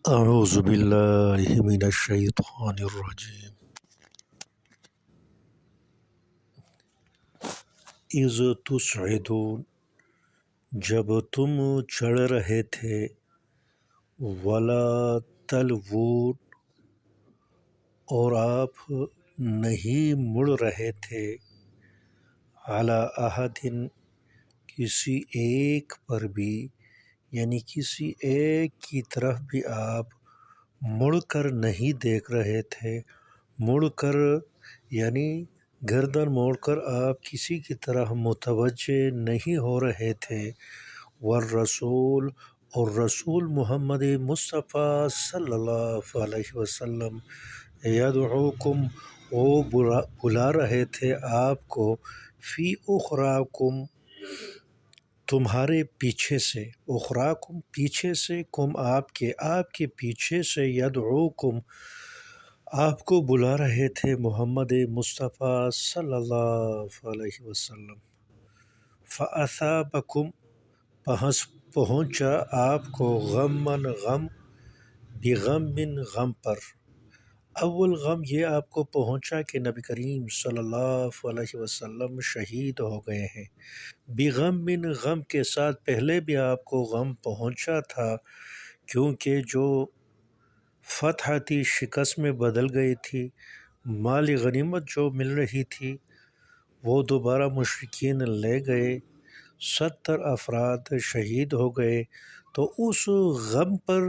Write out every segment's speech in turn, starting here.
أعوذ بالله من الشیطان الرجیم اذ تصعدون، جب تم چڑھ رہے تھے، ولا تلوون، اور آپ نہیں مڑ رہے تھے، علی احد، کسی ایک پر بھی، یعنی کسی ایک کی طرف بھی آپ مڑ کر نہیں دیکھ رہے تھے۔ مڑ کر یعنی گردن موڑ کر آپ کسی کی طرف متوجہ نہیں ہو رہے تھے۔ والرسول، اور رسول محمد مصطفیٰ صلی اللہ علیہ وسلم، یدعوکم، وہ بلا رہے تھے آپ کو، فی اخراکم، تمہارے پیچھے سے، اخراکم پیچھے سے، کم آپ کے پیچھے سے، یدعوکم، آپ کو بلا رہے تھے محمد مصطفیٰ صلی اللہ علیہ وسلم۔ فَأَثَابَكُمْ، پہنچا آپ کو، غماً غم، بغم، غم پر۔ اول غم یہ آپ کو پہنچا کہ نبی کریم صلی اللہ علیہ وسلم شہید ہو گئے ہیں۔ بغم، غم کے ساتھ پہلے بھی آپ کو غم پہنچا تھا، کیونکہ جو فتح تھی شکست میں بدل گئی تھی، مال غنیمت جو مل رہی تھی وہ دوبارہ مشرکین لے گئے، 70 افراد شہید ہو گئے، تو اس غم پر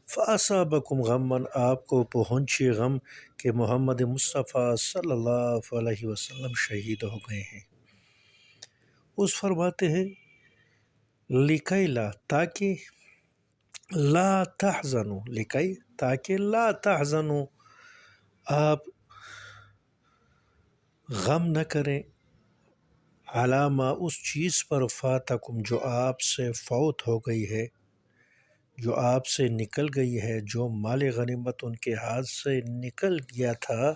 فَأَصَابَكُمْ غَمًّا، آپ کو پہنچی غم کہ محمد مصطفیٰ صلی اللہ علیہ وسلم شہید ہو گئے ہیں۔ اس فرماتے ہیں لِكَيْ لا، تاکہ، لا تحزنوا، لِكَيْ، تاکہ، لا تحزنوا، آپ غم نہ کریں، علامہ، اس چیز پر، فاتکم، جو آپ سے فوت ہو گئی ہے، جو آپ سے نکل گئی ہے، جو مال غنیمت ان کے ہاتھ سے نکل گیا تھا۔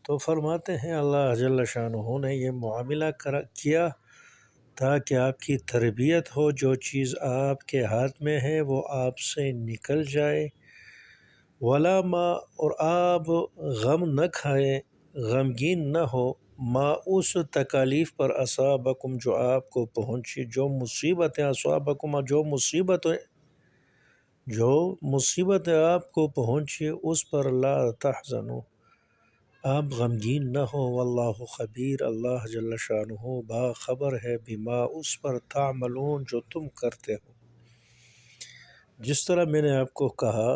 تو فرماتے ہیں اللہ جل شانہ نے یہ معاملہ کیا تاکہ آپ کی تربیت ہو، جو چیز آپ کے ہاتھ میں ہے وہ آپ سے نکل جائے۔ ولا ما، اور آپ غم نہ کھائیں، غمگین نہ ہو، ما، اس تکالیف پر، اصابکم، جو آپ کو پہنچی، جو مصیبتیں، اصابکم، جو مصیبتیں آپ کو پہنچی، اس پر لا تحزنوا، آپ غمگین نہ ہو، واللہ خبیر، اللہ جل شانہ باخبر ہے، بما، اس پر، تعملون، جو تم کرتے ہو۔ جس طرح میں نے آپ کو کہا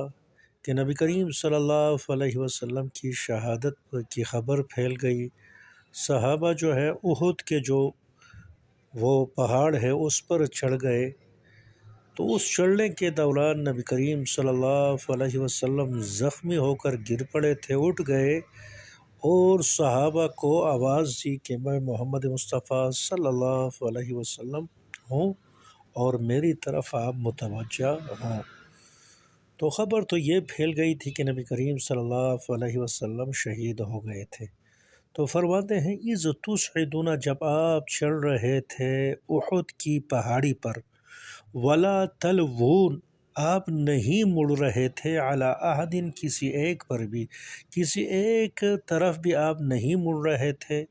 کہ نبی کریم صلی اللہ علیہ وسلم کی شہادت کی خبر پھیل گئی، صحابہ جو ہے احد کے جو وہ پہاڑ ہے اس پر چڑھ گئے، تو اس چڑھنے کے دوران نبی کریم صلی اللہ علیہ وسلم زخمی ہو کر گر پڑے تھے، اٹھ گئے اور صحابہ کو آواز دی کہ میں محمد مصطفیٰ صلی اللہ علیہ وسلم ہوں اور میری طرف آپ متوجہ ہوں۔ تو خبر تو یہ پھیل گئی تھی کہ نبی کریم صلی اللہ علیہ وسلم شہید ہو گئے تھے۔ تو فرماتے ہیں اذ تصعدون، جب آپ چڑھ رہے تھے احد کی پہاڑی پر، ولا تلوون، آپ نہیں مڑ رہے تھے، علی احد، کسی ایک پر بھی، کسی ایک طرف بھی آپ نہیں مڑ رہے تھے،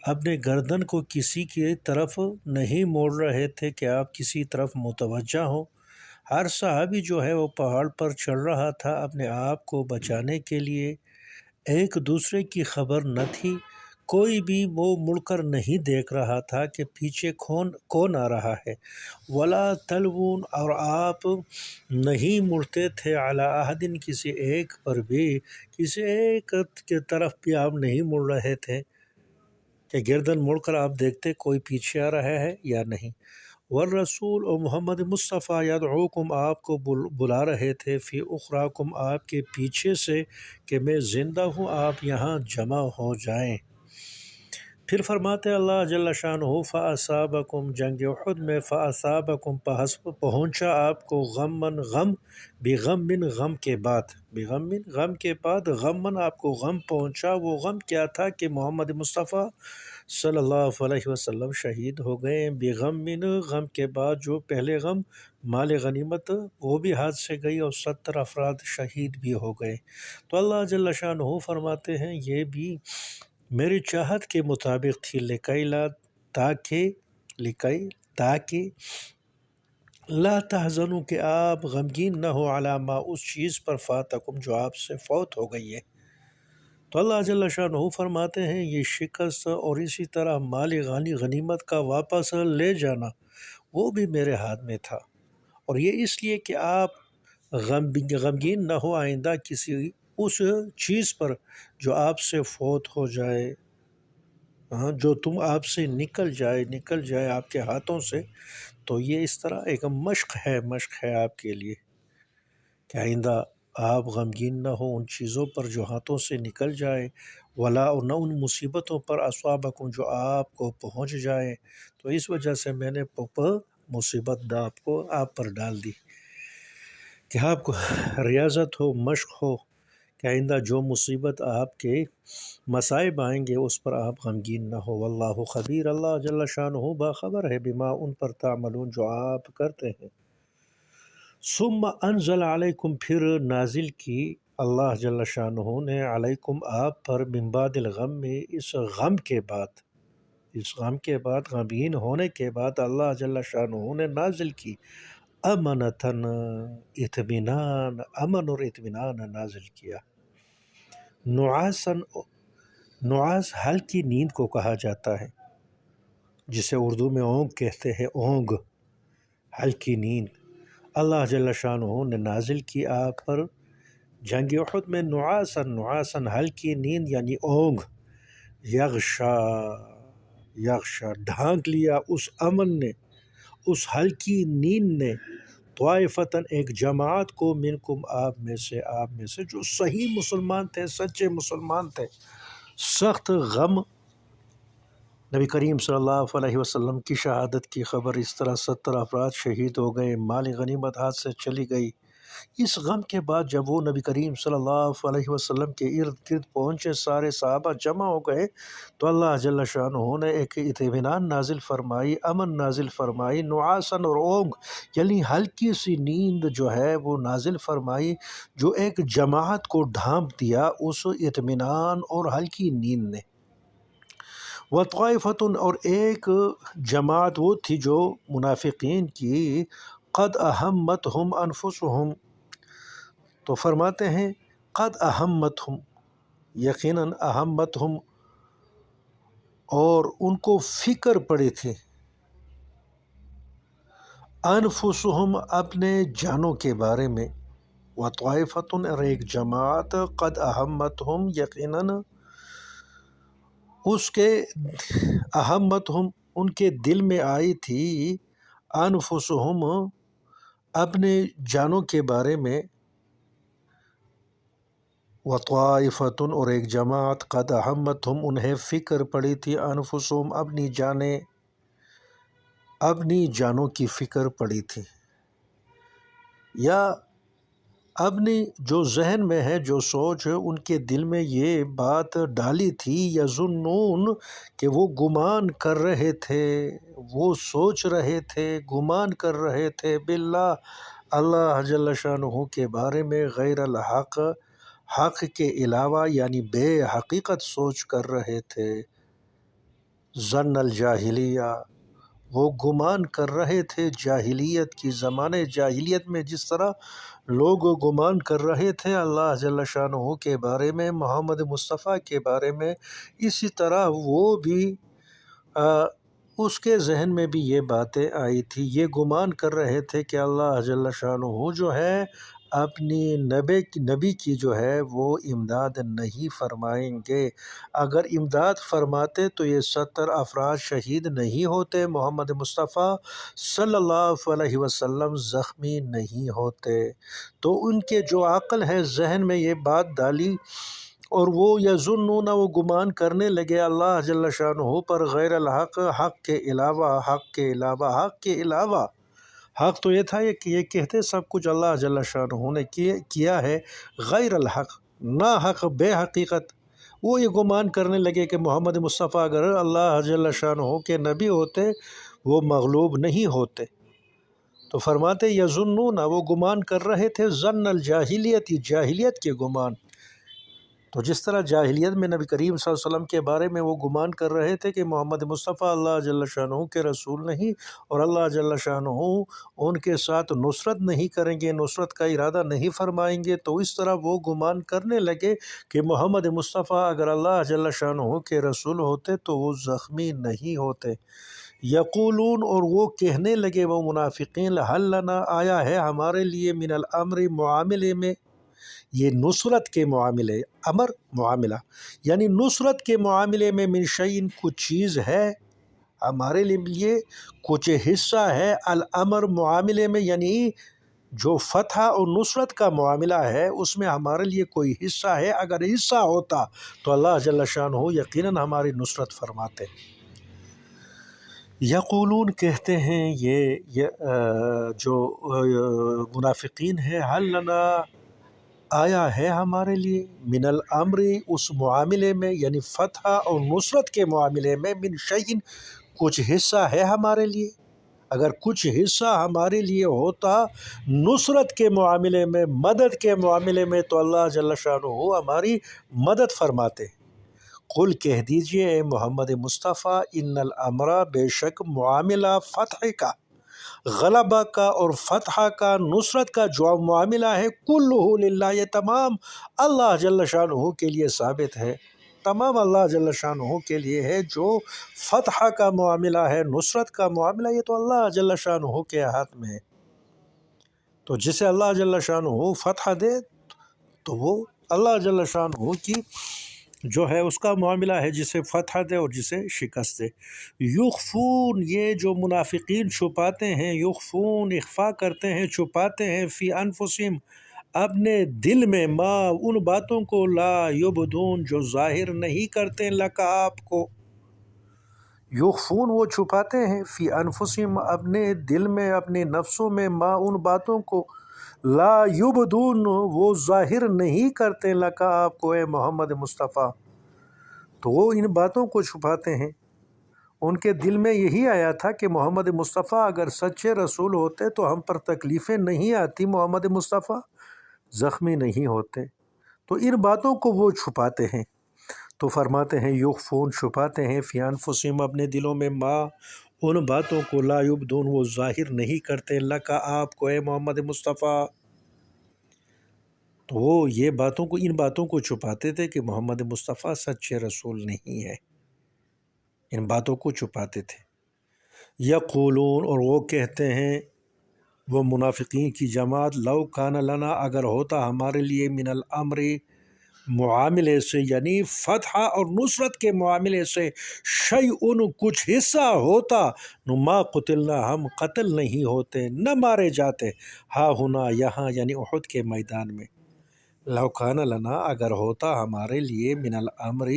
اپنے گردن کو کسی کی طرف نہیں موڑ رہے تھے کہ آپ کسی طرف متوجہ ہوں۔ ہر صحابی جو ہے وہ پہاڑ پر چڑھ رہا تھا اپنے آپ کو بچانے کے لیے، ایک دوسرے کی خبر نہ تھی، کوئی بھی وہ مڑ کر نہیں دیکھ رہا تھا کہ پیچھے کون آ رہا ہے۔ ولا تلوون، اور آپ نہیں مڑتے تھے، علی احد، کسی ایک پر بھی، کسی ایک کی طرف بھی آپ نہیں مڑ رہے تھے کہ گردن موڑ کر آپ دیکھتے کوئی پیچھے آ رہا ہے یا نہیں۔ والرسول، اور محمد مصطفیٰ، یدعوکم، آپ کو بلا رہے تھے، فی اخراکم، آپ کے پیچھے سے، کہ میں زندہ ہوں، آپ یہاں جمع ہو جائیں۔ پھر فرماتے اللہ جل شانہ، فاصابکم، جنگ احد میں، فاصابکم، پہنچا آپ کو، غماً غم، بغم، غم کے بعد، بغم، غم کے بعد، غماً، آپ کو غم پہنچا۔ وہ غم کیا تھا کہ محمد مصطفیٰ صلی اللہ علیہ وسلم شہید ہو گئے بغم غم کے بعد جو پہلے غم مال غنیمت وہ بھی ہاتھ سے گئی اور 70 افراد شہید بھی ہو گئے۔ تو اللہ جل شانہ فرماتے ہیں یہ بھی میری چاہت کے مطابق تھی تاکہ لا تحزنوا کہ آپ غمگین نہ ہو علی ما اس چیز پر فاتکم جو آپ سے فوت ہو گئی ہے۔ تو اللہ جل شانہ فرماتے ہیں یہ شکست اور اسی طرح مال غنیمت کا واپس لے جانا وہ بھی میرے ہاتھ میں تھا، اور یہ اس لیے کہ آپ غمگین نہ ہو آئندہ کسی اس چیز پر جو آپ سے فوت ہو جائے، جو تم آپ سے نکل جائے آپ کے ہاتھوں سے۔ تو یہ اس طرح ایک مشق ہے آپ کے لیے کہ آئندہ آپ غمگین نہ ہو ان چیزوں پر جو ہاتھوں سے نکل جائے، ولا نہ ان مصیبتوں پر اصابکم جو آپ کو پہنچ جائے۔ تو اس وجہ سے میں نے مصیبت آپ پر ڈال دی کہ آپ کو ریاضت ہو، مشق ہو کہ آئندہ جو مصیبت آپ کے مصائب آئیں گے اس پر آپ غمگین نہ ہو۔ واللہ خبیر اللہ جل شانہ باخبر ہے بما ان پر تعملون جو آپ کرتے ہیں۔ ثم انزل علیکم پھر نازل کی اللہ جل شانہ نے علیکم آپ پر من بعد الغم میں اس غم کے بعد غمگین ہونے کے بعد اللہ جل شانہ نے نازل کی امنتاً اطمینان، امن اور اطمینان نازل کیا۔ نعاس ہلکی نیند کو کہا جاتا ہے جسے اردو میں اونگ کہتے ہیں، اونگ ہلکی نیند۔ اللہ جل شانہ نے نازل کی آپ پر جنگ احد میں نعاسن ہلکی نیند یعنی اونگ، یغشا ڈھانک لیا اس امن نے، اس ہلکی نیند نے، طائفتاً ایک جماعت کو منکم آپ میں سے جو صحیح مسلمان تھے، سچے مسلمان تھے۔ سخت غم، نبی کریم صلی اللہ علیہ وسلم کی شہادت کی خبر، اس طرح 70 افراد شہید ہو گئے، مال غنیمت ہاتھ سے چلی گئی۔ اس غم کے بعد جب وہ نبی کریم صلی اللہ علیہ وسلم کے ارد گرد پہنچے، سارے صحابہ جمع ہو گئے، تو اللہ جل شانہ نے ایک اطمینان نازل فرمائی، امن نازل فرمائی، نعاسن اور اونگ یعنی ہلکی سی نیند جو ہے وہ نازل فرمائی، جو ایک جماعت کو ڈھانپ دیا اس اطمینان اور ہلکی نیند نے۔ وطائفتن اور ایک جماعت وہ تھی جو منافقین کی، قد اہمتہم انفسہم، تو فرماتے ہیں قد اہمتہم، یقیناً اہمتہم، اور ان کو فکر پڑی تھی، انفسہم اپنے جانوں کے بارے میں، وطائفتن اور ایک جماعت قد اہمتہم یقیناً اس کے اہمتہم ان کے دل میں آئی تھی، انفسہم اپنے جانوں کے بارے میں، وطائفتن اور ایک جماعت قد اہمتہم انہیں فکر پڑی تھی، انفسہم اپنی جانوں کی فکر پڑی تھی، یا اپنی جو ذہن میں ہے، جو سوچ ہے، ان کے دل میں یہ بات ڈالی تھی، یظنون کہ وہ گمان کر رہے تھے، وہ سوچ رہے تھے، گمان کر رہے تھے، باللہ اللہ جل شانہ کے بارے میں، غیر الحق حق کے علاوہ یعنی بے حقیقت سوچ کر رہے تھے، ظن الجاہلیہ وہ گمان کر رہے تھے جاہلیت کی، زمانے جاہلیت میں جس طرح لوگ گمان کر رہے تھے اللہ جل شانہ کے بارے میں، محمد مصطفیٰ کے بارے میں، اسی طرح وہ بھی اس کے ذہن میں بھی یہ باتیں آئی تھی، یہ گمان کر رہے تھے کہ اللہ جل شانہ جو ہے اپنی نبی کی جو ہے وہ امداد نہیں فرمائیں گے، اگر امداد فرماتے تو یہ 70 افراد شہید نہیں ہوتے، محمد مصطفیٰ صلی اللہ علیہ وسلم زخمی نہیں ہوتے۔ تو ان کے جو عقل ہے، ذہن میں یہ بات ڈالی، اور وہ یظنون وہ گمان کرنے لگے اللہ جل شانہ پر، غیر الحق حق کے علاوہ حق تو یہ تھا کہ یہ کہتے سب کچھ اللہ جل شانہ نے کیا ہے، غیر الحق نا حق بے حقیقت، وہ یہ گمان کرنے لگے کہ محمد مصطفیٰ اگر اللہ جل شانہ کے نبی ہوتے وہ مغلوب نہیں ہوتے۔ تو فرماتے یظنون، وہ گمان کر رہے تھے ظن الجاہلیت، جاہلیت کے گمان۔ تو جس طرح جاہلیت میں نبی کریم صلی اللہ علیہ وسلم کے بارے میں وہ گمان کر رہے تھے کہ محمد مصطفیٰ اللہ جل شانہ کے رسول نہیں، اور اللہ جل شانہ ان کے ساتھ نصرت نہیں کریں گے، نصرت کا ارادہ نہیں فرمائیں گے، تو اس طرح وہ گمان کرنے لگے کہ محمد مصطفیٰ اگر اللہ جل شانہ کے رسول ہوتے تو وہ زخمی نہیں ہوتے۔ یقولون، اور وہ کہنے لگے وہ منافقین، حل لنا، آیا ہے ہمارے لیے، من الامر، معاملے میں، یہ نصرت کے معاملے، امر معاملہ یعنی نصرت کے معاملے میں، من شیء، کچھ چیز ہے ہمارے لیے، کچھ حصہ ہے، الامر معاملے میں، یعنی جو فتح اور نصرت کا معاملہ ہے اس میں ہمارے لیے کوئی حصہ ہے، اگر حصہ ہوتا تو اللہ جل شانہ یقیناً ہماری نصرت فرماتے۔ یقولون، کہتے ہیں یہ جو منافقین ہیں، حل لنا، آیا ہے ہمارے لیے، من الامر، اس معاملے میں یعنی فتح اور نصرت کے معاملے میں، من شیء، کچھ حصہ ہے ہمارے لیے، اگر کچھ حصہ ہمارے لیے ہوتا نصرت کے معاملے میں، مدد کے معاملے میں، تو اللہ جل شانہ ہماری مدد فرماتے۔ قل، کہہ دیجئے اے محمد مصطفیٰ، ان الامر، بے شک معاملہ فتح کا، غلبہ کا اور فتح کا، نصرت کا جو معاملہ ہے، کلہ للہ، یہ تمام اللہ جل شانہ کے لیے ثابت ہے، تمام اللہ جل شانہ کے لیے ہے۔ جو فتح کا معاملہ ہے، نصرت کا معاملہ، یہ تو اللہ جل شانہ کے ہاتھ میں ہے۔ تو جسے اللہ جل شانہ فتح دے تو وہ اللہ جل شانہ کی جو ہے اس کا معاملہ ہے، جسے فتح دے اور جسے شکست دے۔ یخفون، یہ جو منافقین چھپاتے ہیں، یخفون، اخفا کرتے ہیں، چھپاتے ہیں، فی انفسہم، اپنے دل میں، ما، ان باتوں کو، لا یبدون، جو ظاہر نہیں کرتے، لکا، آپ کو۔ یخفون، وہ چھپاتے ہیں، فی انفسہم، اپنے دل میں، اپنے نفسوں میں، ما، ان باتوں کو، لا یبدون، وہ ظاہر نہیں کرتے، لکا، آپ کو، اے محمد مصطفیٰ۔ تو وہ ان باتوں کو چھپاتے ہیں۔ ان کے دل میں یہی آیا تھا کہ محمد مصطفیٰ اگر سچے رسول ہوتے تو ہم پر تکلیفیں نہیں آتی، محمد مصطفیٰ زخمی نہیں ہوتے، تو ان باتوں کو وہ چھپاتے ہیں۔ تو فرماتے ہیں یخفون، چھپاتے ہیں، فی انفسہم، اپنے دلوں میں، ما، ان باتوں کو، لا یبدون، وہ ظاہر نہیں کرتے، لکا، آپ کو، اے محمد مصطفیٰ۔ تو وہ یہ باتوں کو، ان باتوں کو چھپاتے تھے کہ محمد مصطفیٰ سچے رسول نہیں ہے، ان باتوں کو چھپاتے تھے۔ یقولون، اور وہ کہتے ہیں، وہ منافقین کی جماعت، لو کان لنا، اگر ہوتا ہمارے لیے، من الامر، معاملے سے یعنی فتح اور نصرت کے معاملے سے، شیء، کچھ حصہ ہوتا، ما قتلنا، ہم قتل نہیں ہوتے، نہ مارے جاتے، ہا ہنا، یہاں یعنی احد کے میدان میں۔ لو کان لنا، اگر ہوتا ہمارے لیے، من الامر،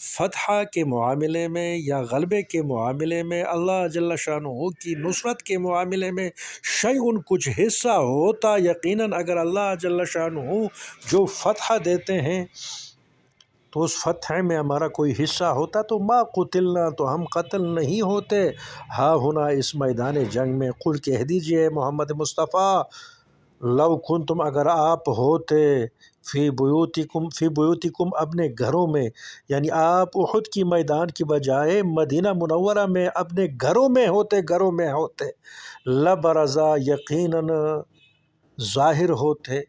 فتح کے معاملے میں یا غلبے کے معاملے میں، اللہ جل شانہ کی نصرت کے معاملے میں، شیء، کچھ حصہ ہوتا، یقیناً اگر اللہ جل شانہ جو فتح دیتے ہیں تو اس فتح میں ہمارا کوئی حصہ ہوتا تو ما قتلنا، تو ہم قتل نہیں ہوتے، ہا ہنا، اس میدان جنگ میں۔ قل، کہہ دیجئے محمد مصطفیٰ، لو کنتم، اگر آپ ہوتے، فی بیوتکم، اپنے گھروں میں، یعنی آپ احد کی میدان کی بجائے مدینہ منورہ میں اپنے گھروں میں ہوتے، لبرزا، یقیناً ظاہر ہوتے،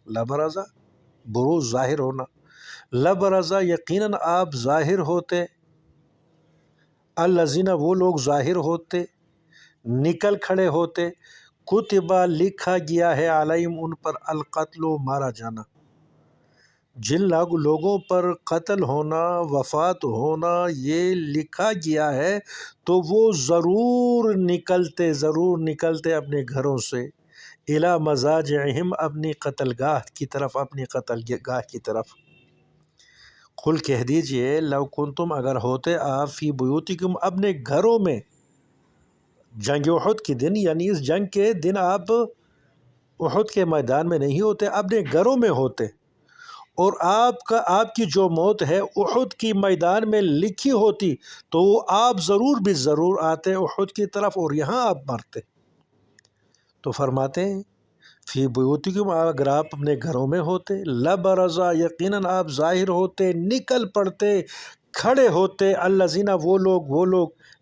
لبرزا، بروز، ظاہر ہونا، لبرزا، یقیناً آپ ظاہر ہوتے، الذین، وہ لوگ ظاہر ہوتے، نکل کھڑے ہوتے، کتبہ، لکھا گیا ہے، علیہم، ان پر، القتل، مارا جانا، جن لوگوں پر قتل ہونا، وفات ہونا یہ لکھا گیا ہے، تو وہ ضرور نکلتے اپنے گھروں سے، الی مضاجعہم، اپنی قتل گاہ کی طرف، اپنی قتل گاہ کی طرف۔ قل، کہہ دیجئے، لو کنتم، اگر ہوتے آپ، فی بیوتکم، اپنے گھروں میں، جنگ احد کے دن، یعنی اس جنگ کے دن آپ احد کے میدان میں نہیں ہوتے، اپنے گھروں میں ہوتے، اور آپ کی جو موت ہے احد کی میدان میں لکھی ہوتی تو آپ ضرور بھی ضرور آتے احد کی طرف اور یہاں آپ مرتے۔ تو فرماتے ہیں فی بیوتکم، اگر آپ اپنے گھروں میں ہوتے، لبرزا، یقیناً آپ ظاہر ہوتے، نکل پڑتے، کھڑے ہوتے، الذین، وہ لوگ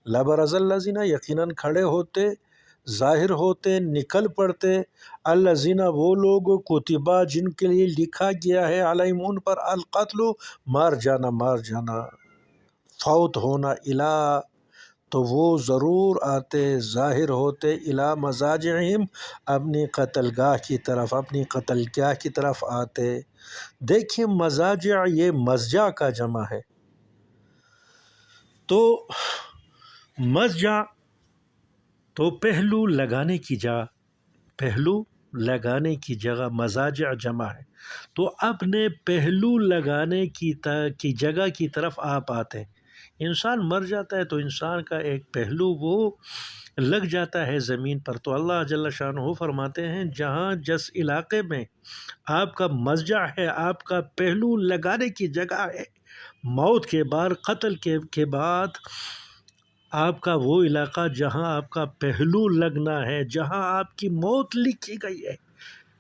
لبرز الذین، یقیناً کھڑے ہوتے، ظاہر ہوتے، نکل پڑتے، الذین، وہ لوگ کتبا، جن کے لیے لکھا گیا ہے، علیہم، ان پر، القتل، مار جانا، فوت ہونا، الہ، تو وہ ضرور آتے، ظاہر ہوتے، الی مضاجعہم، اپنی قتل گاہ کی طرف، اپنی قتل گاہ کی طرف آتے۔ دیکھیں مضاجع یہ مضجع کا جمع ہے، تو مضجع تو پہلو لگانے کی جگہ مضاجع جمع ہے، تو اپنے پہلو لگانے کی جگہ کی طرف آپ آتے ہیں۔ انسان مر جاتا ہے تو انسان کا ایک پہلو وہ لگ جاتا ہے زمین پر، تو اللہ جل شانہ فرماتے ہیں جہاں جس علاقے میں آپ کا مضجع ہے، آپ کا پہلو لگانے کی جگہ ہے، موت کے بعد، قتل کے بعد آپ کا وہ علاقہ جہاں آپ کا پہلو لگنا ہے، جہاں آپ کی موت لکھی گئی ہے،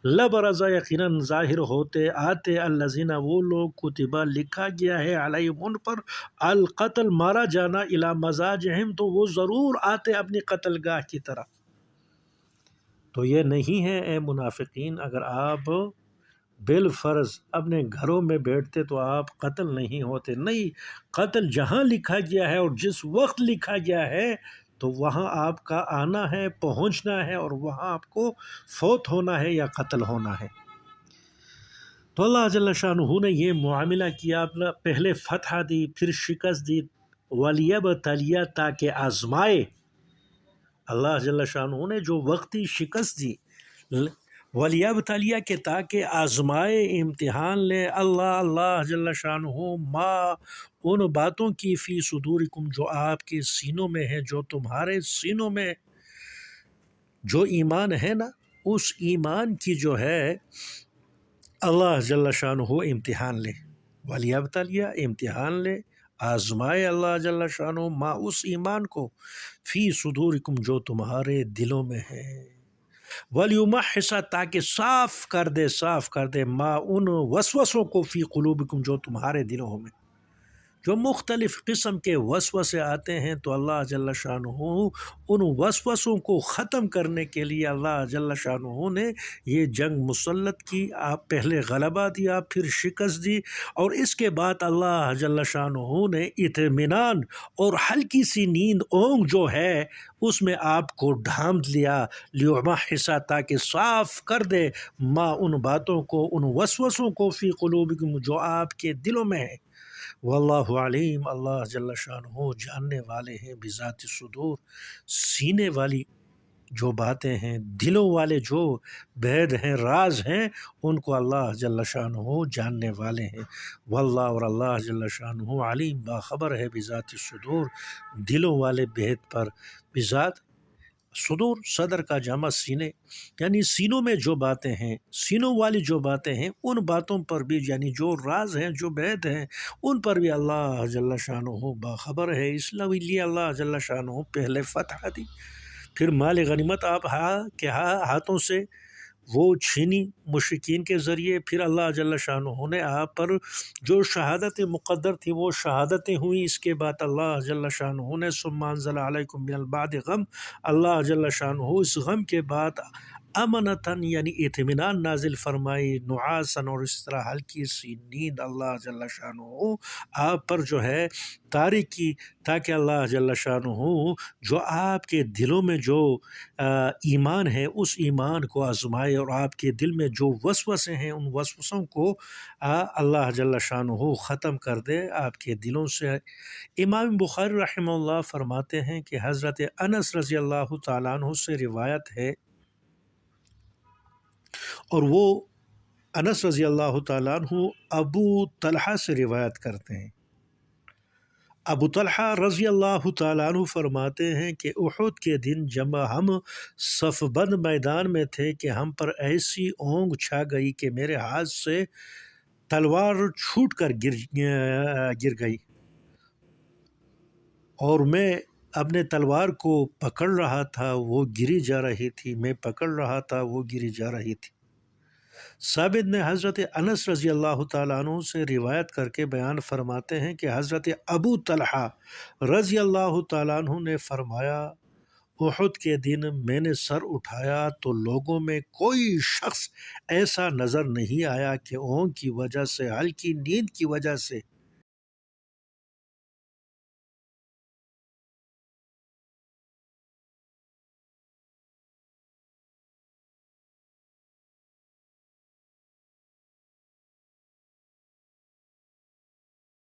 لبرزا، یقیناً ظاہر ہوتے، آتے، الذین، وہ لوگ کتبہ، لکھا گیا ہے، علیہم، ان پر، القتل، مارا جانا، الی مضاجعہم، تو وہ ضرور آتے اپنی قتل گاہ کی طرف۔ تو یہ نہیں ہے اے منافقین، اگر آپ بالفرض اپنے گھروں میں بیٹھتے تو آپ قتل نہیں ہوتے، نہیں، قتل جہاں لکھا گیا ہے اور جس وقت لکھا گیا ہے تو وہاں آپ کا آنا ہے، پہنچنا ہے، اور وہاں آپ کو فوت ہونا ہے یا قتل ہونا ہے۔ تو اللہ جل شانہ نے یہ معاملہ کیا، اپنا پہلے فتح دی، پھر شکست دی، وَلِيَبْتَلِيَ، تاکہ آزمائے۔ اللہ جل شانہ نے جو وقتی شکست دی، وَلِيَبْتَلِيَ، کہ تاکہ آزمائے، امتحان لے، اللہ جل شانہ، ما، ان باتوں کی، فی صدورکم، جو آپ کے سینوں میں ہے، جو تمہارے سینوں میں جو ایمان ہے نا، اس ایمان کی جو ہے اللہ جل شانہ امتحان لے، وَلِيَبْتَلِيَ، امتحان لے، آزمائے اللہ جل شانہ، ما، اس ایمان کو، فی صدورکم، جو تمہارے دلوں میں ہے، وَلِيُمَحِّصَ، تاکہ صاف کر دے، ما، ان وسوسوں کو، فی قلوبکم، جو تمہارے دلوں میں، جو مختلف قسم کے وسوسے آتے ہیں، تو اللہ جل شانہ ان وسوسوں کو ختم کرنے کے لیے اللہ جل شانہ نے یہ جنگ مسلط کی، آپ پہلے غلبہ دیا، پھر شکست دی، اور اس کے بعد اللہ جل شانہ نے اطمینان اور ہلکی سی نیند، اونگ جو ہے، اس میں آپ کو ڈھانپ لیا، لیمحص، تاکہ صاف کر دے، ما، ان باتوں کو، ان وسوسوں کو، فی قلوبکم، جو آپ کے دلوں میں ہے، واللہ علیم، اللہ جل شانہ جاننے والے ہیں، بذات الصدور، سینے والی جو باتیں ہیں، دلوں والے جو بید ہیں، راز ہیں، ان کو اللہ جل شانہ جاننے والے ہیں، واللہ، اور اللہ جل شانہ علیم، باخبر ہے، بذات الصدور، دلوں والے بید پر، بذات صدور، صدر کا جمع سینے، یعنی سینوں میں جو باتیں ہیں، سینوں والی جو باتیں ہیں، ان باتوں پر بھی، یعنی جو راز ہیں، جو بید ہیں، ان پر بھی اللہ جل شانہ باخبر ہے، اس لیے اللہ جل شانہ پہلے فتح دی، پھر مال غنیمت آپ کے ہاتھوں سے وہ چھینی مشرکین کے ذریعے، پھر اللہ جل شانہ نے آپ پر جو شہادت مقدر تھی وہ شہادتیں ہوئیں، اس کے بعد اللہ جل شانہ نے ثم انزل علیکم من البعد غم، اللہ جل شانہ اس غم کے بعد امنتاً، یعنی اطمینان نازل فرمائی، نعاساً، اور اس طرح ہلکی سی نیند اللہ جل شانہ آپ پر جو ہے طاری کی، تاکہ اللہ جل شانہ جو آپ کے دلوں میں جو ایمان ہے، اس ایمان کو آزمائے، اور آپ کے دل میں جو وسوسے ہیں، ان وسوسوں کو اللہ جل شانہ ختم کر دے آپ کے دلوں سے۔ امام بخاری رحمہ اللہ فرماتے ہیں کہ حضرت انس رضی اللہ تعالیٰ عنہ سے روایت ہے، اور وہ انس رضی اللہ تعالیٰ عنہ ابو طلحہ سے روایت کرتے ہیں۔ ابو طلحہ رضی اللہ تعالیٰ عنہ فرماتے ہیں کہ احد کے دن جب ہم صف بند میدان میں تھے کہ ہم پر ایسی اونگ چھا گئی کہ میرے ہاتھ سے تلوار چھوٹ کر گر گئی، اور میں اپنے تلوار کو پکڑ رہا تھا، وہ گری جا رہی تھی، میں پکڑ رہا تھا، وہ گری جا رہی تھی۔ ثابت نے حضرت انس رضی اللہ تعالیٰ عنہ سے روایت کر کے بیان فرماتے ہیں کہ حضرت ابو طلحہ رضی اللہ تعالیٰ عنہ نے فرمایا، احد کے دن میں نے سر اٹھایا تو لوگوں میں کوئی شخص ایسا نظر نہیں آیا کہ اونگ کی وجہ سے، ہلکی نیند کی وجہ سے